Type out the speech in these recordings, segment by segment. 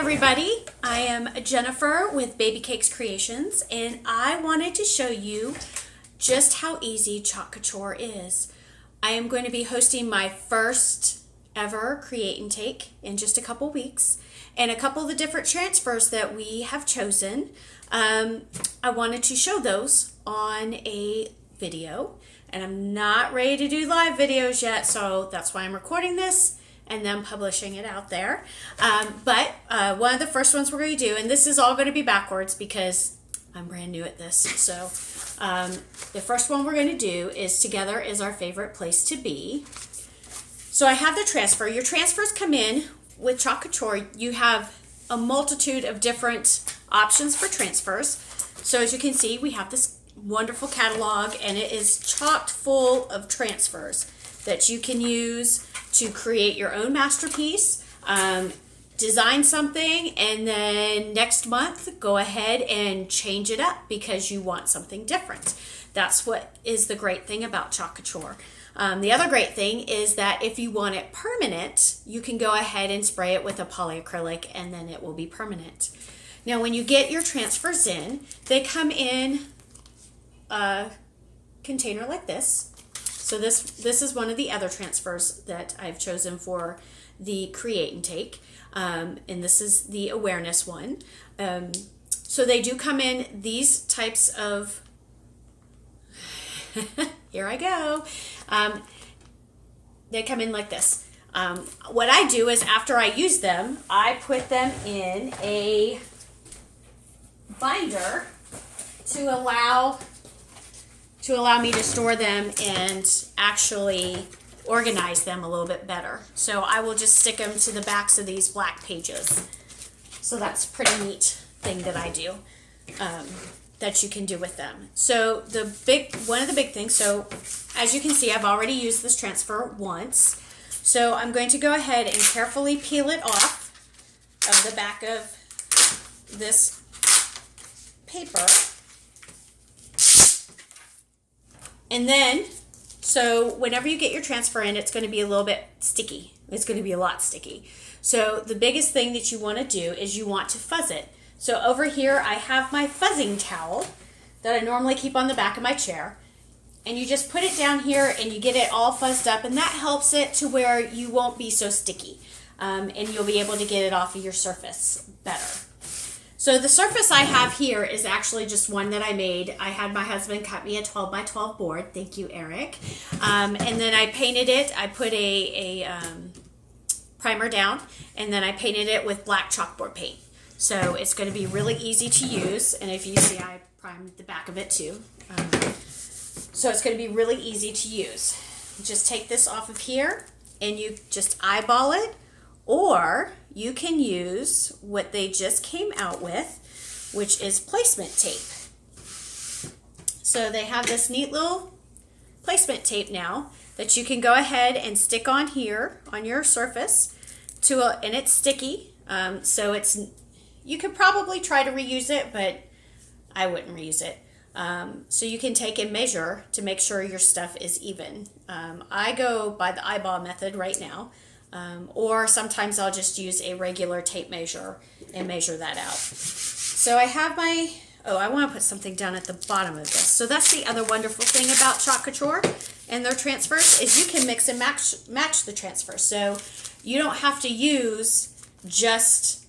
everybody, I am Jennifer with Baby Cakes Creations, and I wanted to show you just how easy Couture is. I am going to be hosting my first ever Create and Take in just a couple weeks, and a couple of the different transfers that we have chosen. I wanted to show those on a video, and I'm not ready to do live videos yet, so that's why I'm recording this and then publishing it out there. But one of the first ones we're going to do, and this is all going to be backwards because I'm brand new at this. So the first one we're going to do is Together is Our Favorite Place to Be. So I have the transfer. Your transfers come in with Couture. You have a multitude of different options for transfers. So as you can see, we have this wonderful catalog, and it is chock full of transfers that you can use to create your own masterpiece, design something, and then next month go ahead and change it up because you want something different. That's what is the great thing about Couture. The other great thing is that if you want it permanent, you can go ahead and spray it with a polyacrylic and then it will be permanent. Now when you get your transfers in, they come in a container like this. So this is one of the other transfers that I've chosen for the Create and Take, and this is the awareness one. So they do come in these types of, here I go, they come in like this. What I do is after I use them, I put them in a binder to allow me to store them and actually organize them a little bit better. So I will just stick them to the backs of these black pages. So that's a pretty neat thing that I do, that you can do with them. So one of the big things, so as you can see, I've already used this transfer once. So I'm going to go ahead and carefully peel it off of the back of this paper. And then, so whenever you get your transfer in, it's going to be a little bit sticky. It's going to be a lot sticky. So the biggest thing that you want to do is you want to fuzz it. So over here, I have my fuzzing towel that I normally keep on the back of my chair. And you just put it down here and you get it all fuzzed up, and that helps it to where you won't be so sticky. And you'll be able to get it off of your surface better. So the surface I have here is actually just one that I made. I had my husband cut me a 12 by 12 board. Thank you, Eric. And then I painted it. I put a primer down, and then I painted it with black chalkboard paint. So it's going to be really easy to use. And if you see, I primed the back of it too. So it's going to be really easy to use. Just take this off of here, and you just eyeball it. Or you can use what they just came out with, which is placement tape. So they have this neat little placement tape now that you can go ahead and stick on here on your surface and it's sticky. So you could probably try to reuse it, but I wouldn't reuse it. So you can take and measure to make sure your stuff is even. I go by the eyeball method right now. Or sometimes I'll just use a regular tape measure and measure that out. So I have I want to put something down at the bottom of this. So that's the other wonderful thing about Couture and their transfers is you can mix and match the transfers. So you don't have to use just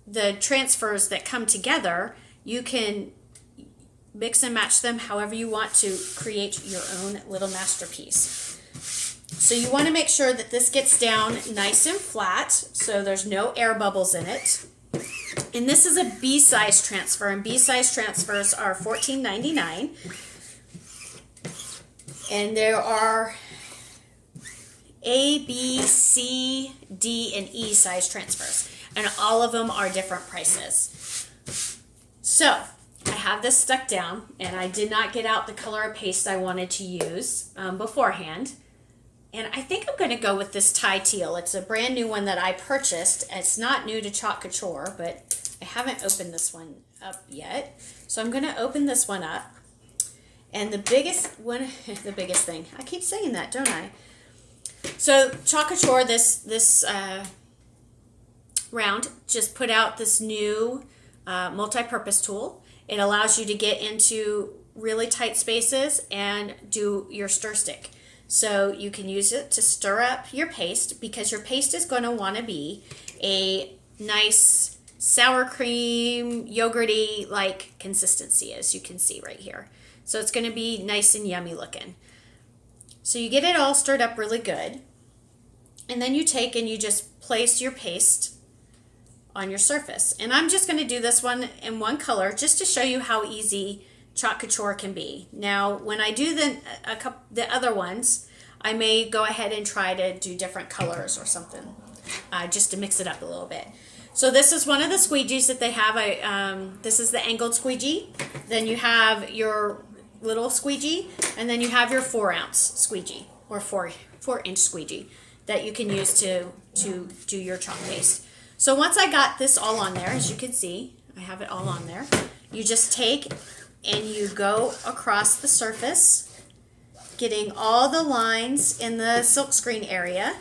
the transfers that come together. You can mix and match them however you want to create your own little masterpiece. So you want to make sure that this gets down nice and flat so there's no air bubbles in it. And this is a B-size transfer, and B-size transfers are $14.99. And there are A, B, C, D, and E size transfers. And all of them are different prices. So I have this stuck down, and I did not get out the color of paste I wanted to use beforehand. And I think I'm going to go with this Thai teal. It's a brand new one that I purchased. It's not new to Couture, but I haven't opened this one up yet. So I'm going to open this one up. And the biggest thing, I keep saying that, don't I? So Couture, this round, just put out this new multi-purpose tool. It allows you to get into really tight spaces and do your stir stick. So you can use it to stir up your paste, because your paste is going to want to be a nice sour cream, yogurty like consistency, as you can see right here. So it's going to be nice and yummy looking. So you get it all stirred up really good, and then you take and you just place your paste on your surface. And I'm just going to do this one in one color just to show you how easy Chalk Couture can be. Now, when I do the other ones, I may go ahead and try to do different colors or something, just to mix it up a little bit. So this is one of the squeegees that they have. This is the angled squeegee. Then you have your little squeegee, and then you have your 4-ounce squeegee, or 4-inch squeegee that you can use to do your chalk paste. So once I got this all on there, as you can see, I have it all on there. You just take and you go across the surface, getting all the lines in the silkscreen area.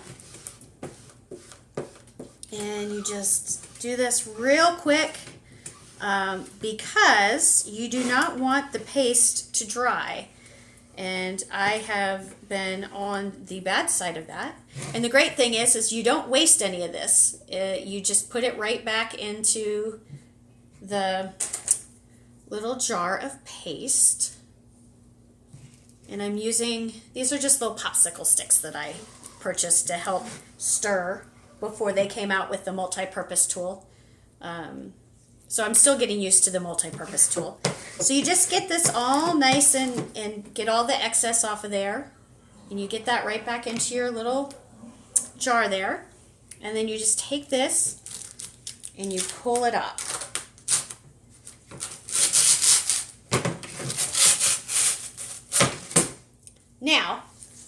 And you just do this real quick, because you do not want the paste to dry. And I have been on the bad side of that. And the great thing is you don't waste any of this. You just put it right back into the little jar of paste. And I'm using, these are just little popsicle sticks that I purchased to help stir before they came out with the multi-purpose tool. So I'm still getting used to the multi-purpose tool. So you just get this all nice and get all the excess off of there. And you get that right back into your little jar there. And then you just take this and you pull it up. Now,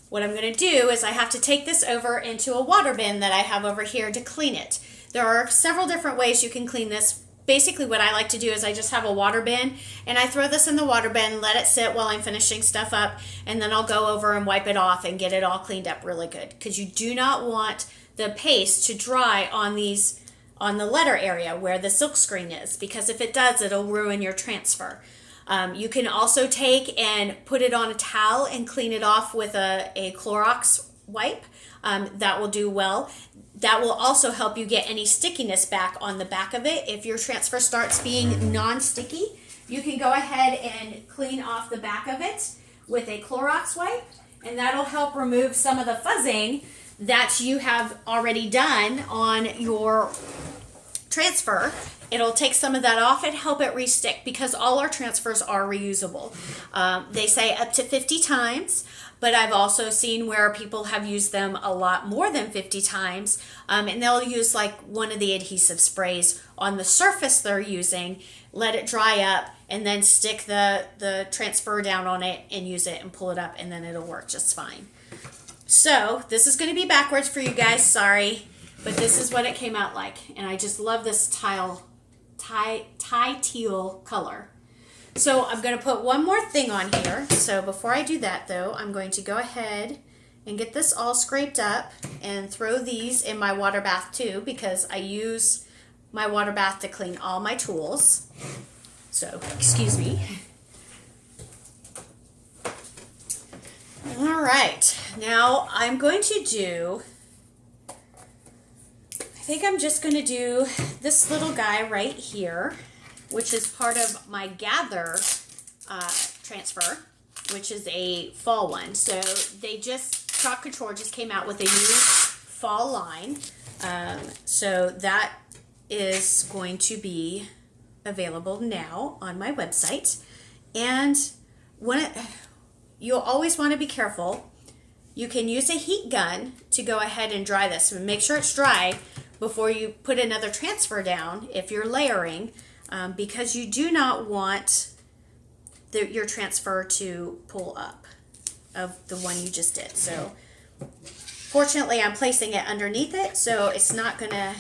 what I'm going to do is I have to take this over into a water bin that I have over here to clean it. There are several different ways you can clean this. Basically what I like to do is I just have a water bin, and I throw this in the water bin, let it sit while I'm finishing stuff up, and then I'll go over and wipe it off and get it all cleaned up really good, because you do not want the paste to dry on the letter area where the silk screen is, because if it does, it'll ruin your transfer. You can also take and put it on a towel and clean it off with a Clorox wipe. That will do well. That will also help you get any stickiness back on the back of it. If your transfer starts being non-sticky, you can go ahead and clean off the back of it with a Clorox wipe, and that'll help remove some of the fuzzing that you have already done on your transfer. It'll take some of that off and help it re-stick, because all our transfers are reusable. They say up to 50 times, but I've also seen where people have used them a lot more than 50 times, and they'll use like one of the adhesive sprays on the surface they're using, let it dry up, and then stick the transfer down on it and use it and pull it up, and then it'll work just fine. So this is going to be backwards for you guys, sorry, but this is what it came out like, and I just love this teal color. So I'm going to put one more thing on here. So before I do that though, I'm going to go ahead and get this all scraped up and throw these in my water bath too, because I use my water bath to clean all my tools. So, excuse me. All right, now I'm going to do, I think I'm just going to do this little guy right here, which is part of my Gather transfer, which is a fall one. So Chalk Couture just came out with a new fall line. So that is going to be available now on my website. And you'll always want to be careful. You can use a heat gun to go ahead and dry this. And make sure it's dry before you put another transfer down if you're layering, because you do not want your transfer to pull up of the one you just did. So fortunately I'm placing it underneath it, so it's not going to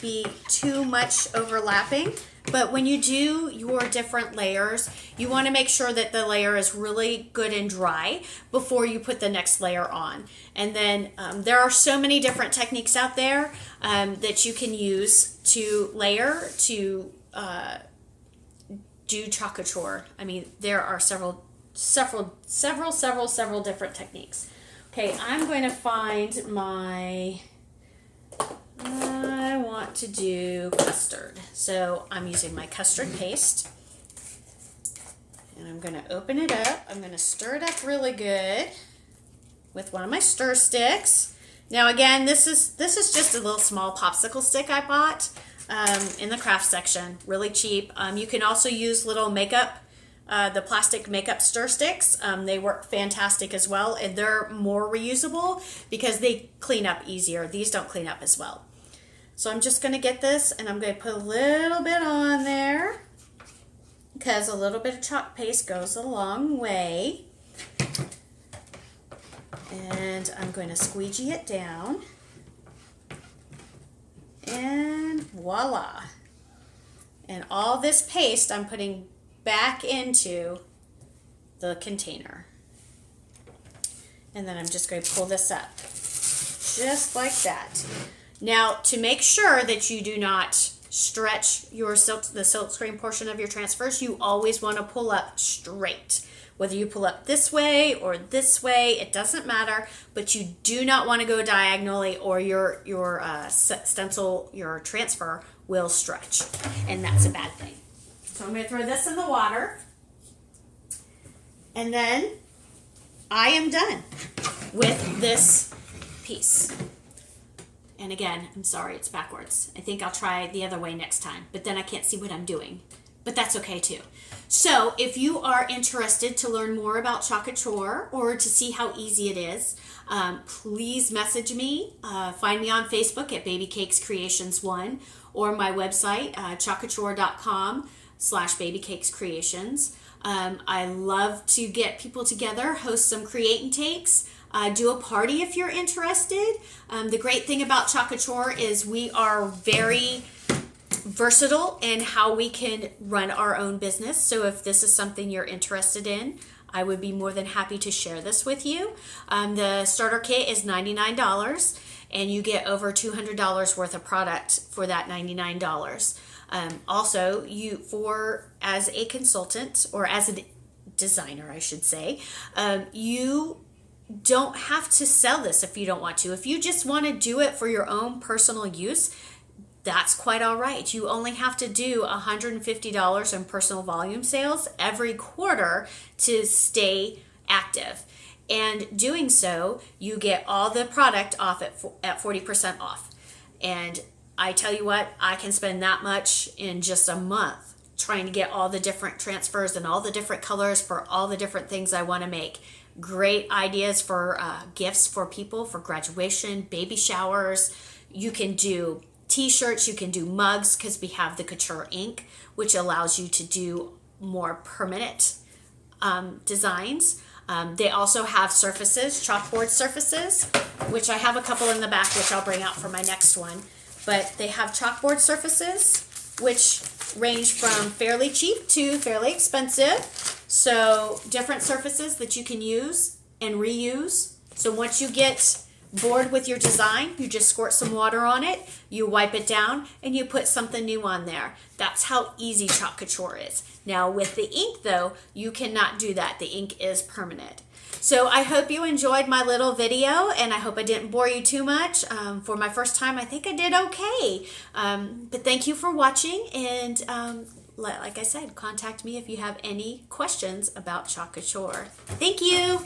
be too much overlapping, But when you do your different layers, you want to make sure that the layer is really good and dry before you put the next layer on. And then there are so many different techniques out there that you can use to layer, to do chalk couture. I mean, there are several different techniques. Okay, I'm going to find my, I want to do custard. So I'm using my custard paste. And I'm going to open it up. I'm going to stir it up really good with one of my stir sticks. Now again, this is just a little small popsicle stick I bought in the craft section, really cheap. You can also use little makeup, the plastic makeup stir sticks. They work fantastic as well, and they're more reusable because they clean up easier. These don't clean up as well. So I'm just going to get this, and I'm going to put a little bit on there because a little bit of chalk paste goes a long way. And I'm going to squeegee it down. And voila. And all this paste I'm putting back into the container. And then I'm just going to pull this up. Just like that. Now, to make sure that you do not stretch your the silk screen portion of your transfers, you always want to pull up straight. Whether you pull up this way or this way, it doesn't matter, but you do not want to go diagonally or your stencil, your transfer will stretch, and that's a bad thing. So I'm going to throw this in the water, and then I am done with this piece. And again, I'm sorry, it's backwards. I think I'll try the other way next time, but then I can't see what I'm doing. But that's okay too. So if you are interested to learn more about chalk couture or to see how easy it is, please message me. Find me on Facebook at Baby Cakes Creations 1 or my website, chalkcouture.com/babycakescreations. I love to get people together, host some create and takes. Do a party if you're interested. The great thing about chalk couture is we are very versatile in how we can run our own business. So if this is something you're interested in, I would be more than happy to share this with you. The starter kit is $99 and you get over $200 worth of product for that $99. Also, as a consultant or as a designer, I should say, you don't have to sell this if you don't want to. If you just want to do it for your own personal use, that's quite all right. You only have to do $150 in personal volume sales every quarter to stay active. And doing so, you get all the product off at 40% off. And I tell you what, I can spend that much in just a month trying to get all the different transfers and all the different colors for all the different things I want to make. Great ideas for gifts for people, for graduation, baby showers. You can do t-shirts, you can do mugs because we have the Couture ink, which allows you to do more permanent designs. They also have surfaces, chalkboard surfaces, which I have a couple in the back, which I'll bring out for my next one. But they have chalkboard surfaces, which range from fairly cheap to fairly expensive. So different surfaces that you can use and reuse. So once you get bored with your design, you just squirt some water on it, you wipe it down, and you put something new on there. That's how easy chalk couture is. Now with the ink though, you cannot do that. The ink is permanent. So I hope you enjoyed my little video, and I hope I didn't bore you too much. For my first time, I think I did okay. But thank you for watching, and like I said, contact me if you have any questions about chalk couture. Thank you.